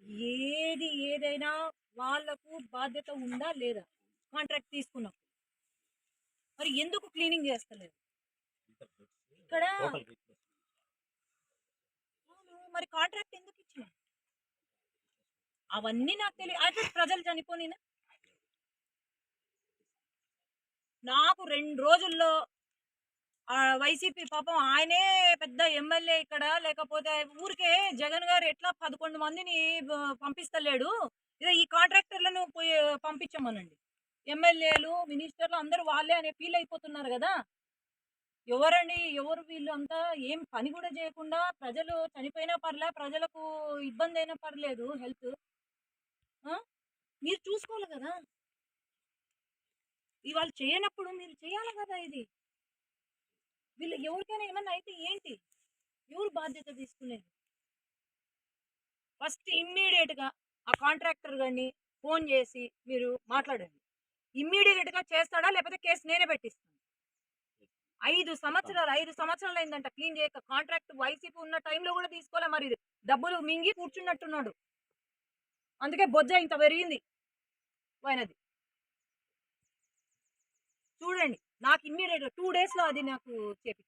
ఏదైనా వాళ్ళకు బాధ్యత ఉందా లేదా? కాంట్రాక్ట్ తీసుకున్నప్పుడు. మరి ఎందుకు క్లీనింగ్ చేస్తలేరు? ఇక్కడ అవును. మరి కాంట్రాక్ట్ ఎందుకు ఇచ్చినావు? అవన్నీ నాకు తెలియదు. అయితే ప్రజలు చనిపోయినా నాకు 2 రోజుల్లో వైసీపీ పాపం ఆయనే పెద్ద ఎమ్మెల్యే ఇక్కడ. లేకపోతే ఊరికే జగన్ గారు ఎట్లా 11 మందిని పంపిస్తలేడు. ఇగ ఈ కాంట్రాక్టర్‌లను పోయి పంపించమనండి. ఎమ్మెల్యేలు, మినిస్టర్‌లు అందరూ వాళ్ళే అని ఫీల్ అయిపోతున్నారు గదా! ఎవరండి? ఎవరు వీళ్ళు అంతా? ఏం పని గూడా జేయకుండా ప్రజలు చనిపోయినా పర్లే, ప్రజలకు ఇబ్బందయినా పర్లేదు హెల్త్. ఆ! మీరు చూసుకోవాలి గదా! ఇవాళ చేయనప్పుడు మీరు చేయాలి గదా ఇది. వీళ్ళు ఎవరికైనా ఏమన్నా అయితే ఏంటి? ఎవరు బాధ్యత తీసుకునేది? ఫస్ట్ ఇమ్మీడియేట్‌గా ఆ కాంట్రాక్టర్ గాడిని ఫోను జేసి మీరు మాట్లాడండి. ఇమ్మీడియేట్‌గా చేస్తాడా? లేకపోతే కేస్ నేనే పెట్టిస్తాను. 5 సంవత్సరాలయిందంట క్లీన్ చేయక. కాంట్రాక్ట్ వైసీపీ ఉన్న టైంలో గూడా తీసుకోలే మరి. డబ్బులు మింగి కూర్చున్నట్టున్నాడు. అందుకే బొజ్జ ఇంత పెరిగింది ఆయనది. చూడండి. నాకు ఇమ్మీడియేట్‌గా 2 డేస్‌లో అది నాకు చేపి